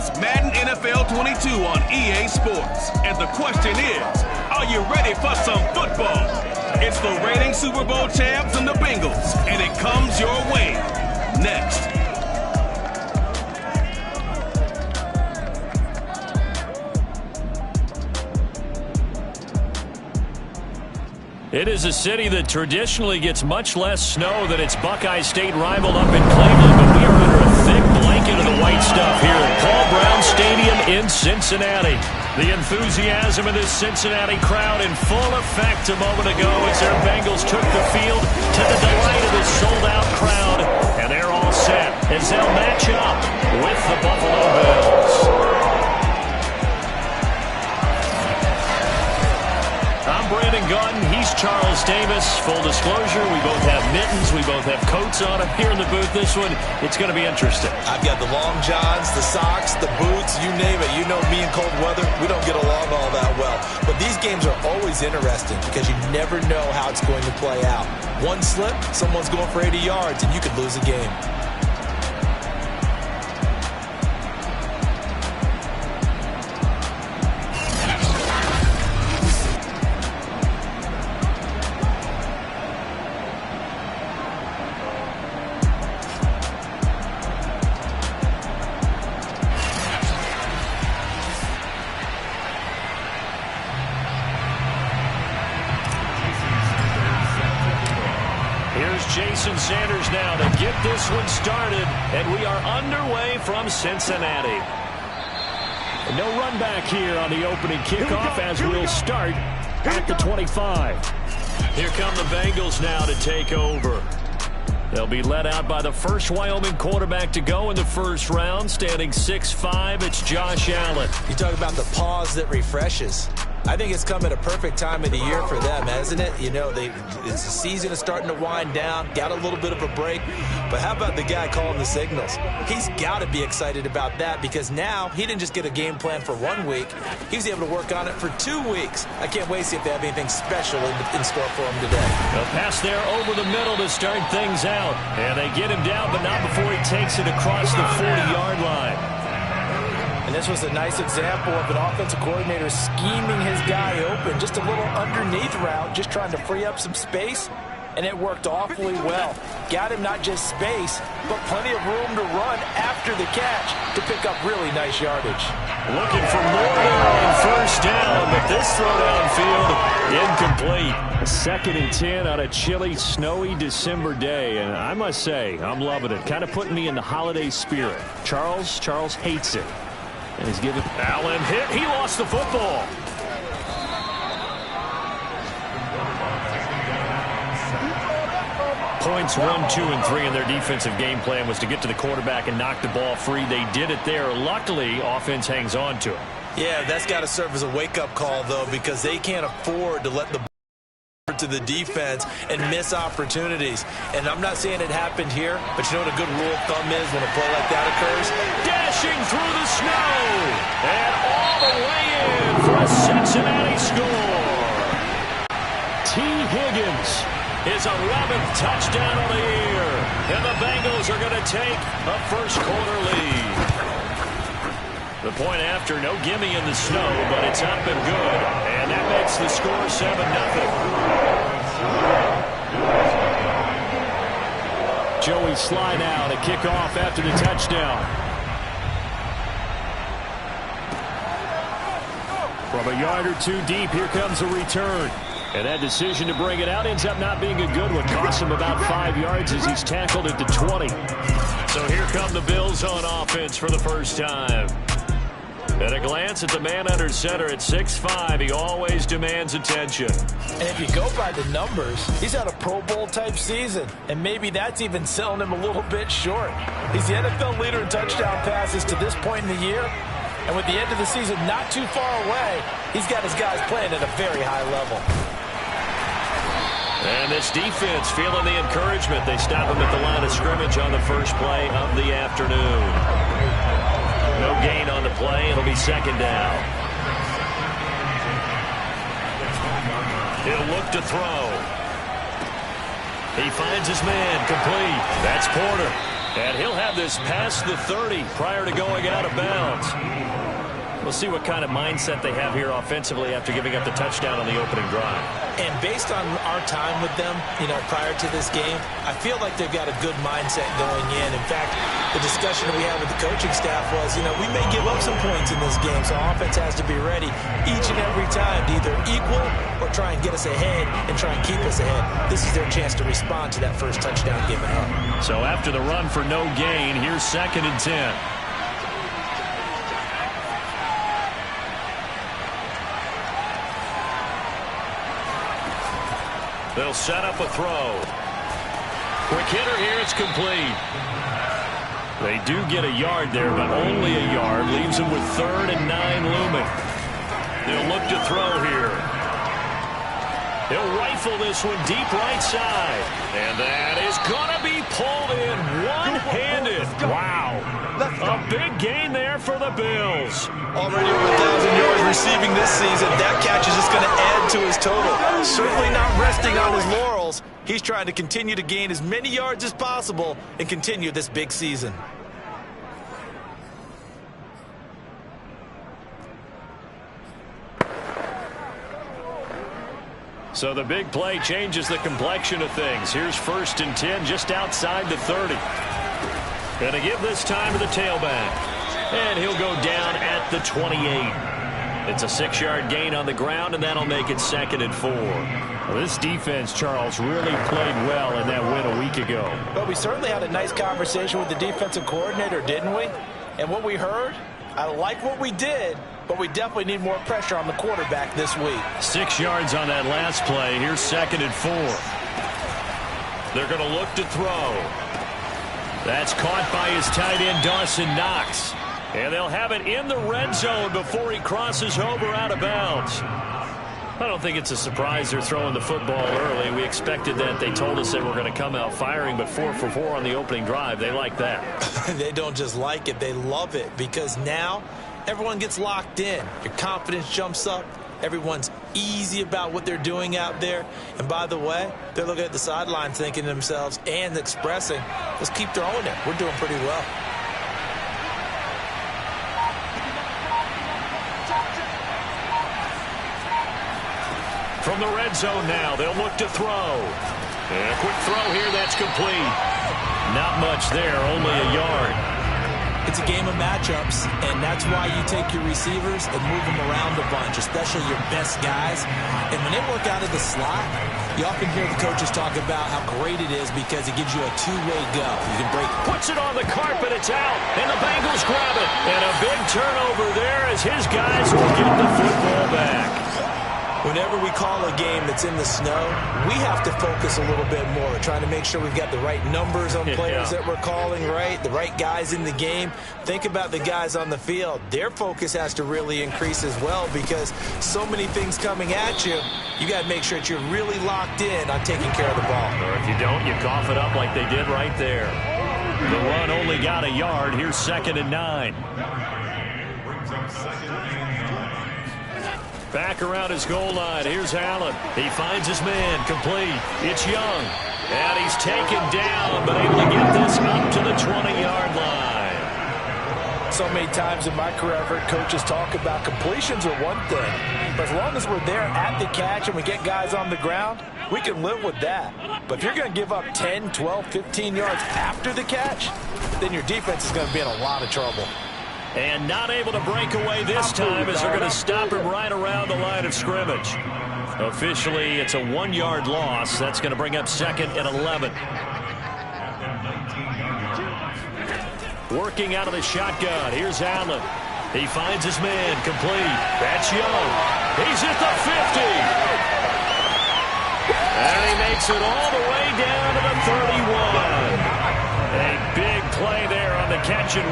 is Madden NFL 22 on EA Sports. And the question is, are you ready for some football? It's the reigning Super Bowl champs and the Bengals, and it comes your way. Next. It is a city that traditionally gets much less snow than its Buckeye State rival up in Cleveland, but we are under a thick blanket of the white stuff here at Paul Brown Stadium in Cincinnati. The enthusiasm of this Cincinnati crowd in full effect a moment ago as their Bengals took the field to the delight of this sold-out crowd, and they're all set as they'll match up with the Buffalo Bills. I'm Brandon Gunn. He's Charles Davis. Full disclosure, we both have mittens. We both have coats on up here in the booth. This one, it's going to be interesting. I've got the long johns, the socks, the boots, you name it. You know me in cold weather, we don't get along all that well. But these games are always interesting because you never know how it's going to play out. One slip, someone's going for 80 yards, and you could lose a game. Jason Sanders now to get this one started, and we are underway from Cincinnati. No run back here on the opening kickoff as we'll start at the 25. Here come the Bengals now to take over. They'll be led out by the first Wyoming quarterback to go in the first round, standing 6'5". It's Josh Allen. You talk about the pause that refreshes. I think it's come at a perfect time of the year for them, hasn't it? You know, the season is starting to wind down, got a little bit of a break. But how about the guy calling the signals? He's got to be excited about that because now he didn't just get a game plan for 1 week. He was able to work on it for 2 weeks. I can't wait to see if they have anything special in store for him today. A pass there over the middle to start things out. And they get him down, but not before he takes it across the 40-yard line. And this was a nice example of an offensive coordinator scheming his guy open. Just a little underneath route, just trying to free up some space. And it worked awfully well. Got him not just space, but plenty of room to run after the catch to pick up really nice yardage. Looking for more there on first down, but this throw downfield incomplete. A 2nd and 10 on a chilly, snowy December day. And I must say, I'm loving it. Kind of putting me in the holiday spirit. Charles hates it. And he's given Allen hit. He lost the football. Points 1, 2, and 3 in their defensive game plan was to get to the quarterback and knock the ball free. They did it there. Luckily, offense hangs on to it. Yeah, that's got to serve as a wake-up call, though, because they can't afford to let the to the defense and miss opportunities. And I'm not saying it happened here, but you know what a good rule of thumb is when a play like that occurs? Dashing through the snow and all the way in for a Cincinnati score. T. Higgins, his 11th touchdown of the year, and the Bengals are going to take a first-quarter lead. The point after, no gimme in the snow, but it's up and good. And that makes the score 7-0. Joey Sly now to kick off after the touchdown. From a yard or two deep, here comes a return. And that decision to bring it out ends up not being a good one. Costs him about 5 yards as he's tackled at the 20. So here come the Bills on offense for the first time. At a glance at the man under center at 6'5", he always demands attention. And if you go by the numbers, he's had a Pro Bowl-type season. And maybe that's even selling him a little bit short. He's the NFL leader in touchdown passes to this point in the year. And with the end of the season not too far away, he's got his guys playing at a very high level. And this defense feeling the encouragement. They stop him at the line of scrimmage on the first play of the afternoon. No gain on the play. It'll be second down. He'll look to throw. He finds his man complete. That's Porter. And he'll have this past the 30 prior to going out of bounds. We'll see what kind of mindset they have here offensively after giving up the touchdown on the opening drive. And based on our time with them, prior to this game, I feel like they've got a good mindset going in. In fact, the discussion that we had with the coaching staff was, we may give up some points in this game, so offense has to be ready each and every time to either equal or try and get us ahead and try and keep us ahead. This is their chance to respond to that first touchdown given up. So after the run for no gain, here's 2nd and 10. They'll set up a throw. Quick hitter here, it's complete. They do get a yard there, but only a yard. Leaves them with 3rd and 9 looming. They'll look to throw here. He'll rifle this one deep right side. And that is going to be pulled in one-handed. Wow. A big gain there for the Bills. Already over 1,000 yards receiving this season. That catch is just going to add to his total. Certainly not resting on his laurels. He's trying to continue to gain as many yards as possible and continue this big season. So the big play changes the complexion of things. Here's 1st and 10 just outside the 30. Going to give this time to the tailback. And he'll go down at the 28. It's a 6-yard gain on the ground, and that'll make it 2nd and 4. Well, this defense, Charles, really played well in that win a week ago. But we certainly had a nice conversation with the defensive coordinator, didn't we? And what we heard, I like what we did, but we definitely need more pressure on the quarterback this week. 6 yards on that last play. Here's 2nd and 4. They're going to look to throw. That's caught by his tight end, Dawson Knox. And they'll have it in the red zone before he crosses over out of bounds. I don't think it's a surprise they're throwing the football early. We expected that. They told us they were going to come out firing, but 4 for 4 on the opening drive. They like that. They don't just like it. They love it because now everyone gets locked in. Your confidence jumps up. Everyone's easy about what they're doing out there. And by the way, they're looking at the sideline thinking to themselves and expressing, let's keep throwing it. We're doing pretty well. From the red zone now, they'll look to throw. And a quick throw here, that's complete. Not much there, only a yard. It's a game of matchups, and that's why you take your receivers and move them around a bunch, especially your best guys. And when they work out of the slot, you often hear the coaches talk about how great it is because it gives you a two-way go. You can break. Puts it on the carpet, it's out, and the Bengals grab it. And a big turnover there as his guys will get the football back. Whenever we call a game that's in the snow, we have to focus a little bit more, trying to make sure we've got the right numbers on players that we're calling, right? The right guys in the game. Think about the guys on the field. Their focus has to really increase as well because so many things coming at you. You got to make sure that you're really locked in on taking care of the ball. Or if you don't, you cough it up like they did right there. The run only got a yard. Here's 2nd and 9. Back around his goal line. Here's Allen. He finds his man. Complete. It's Young. And he's taken down, but able to get this up to the 20-yard line. So many times in my career, I've heard coaches talk about completions are one thing. But as long as we're there at the catch and we get guys on the ground, we can live with that. But if you're going to give up 10, 12, 15 yards after the catch, then your defense is going to be in a lot of trouble. And not able to break away this time as they're going to stop him right around the line of scrimmage. Officially, it's a 1-yard loss. That's going to bring up 2nd and 11. Working out of the shotgun. Here's Allen. He finds his man. Complete. That's Young. He's at the 50. And he makes it all the way down to the 31.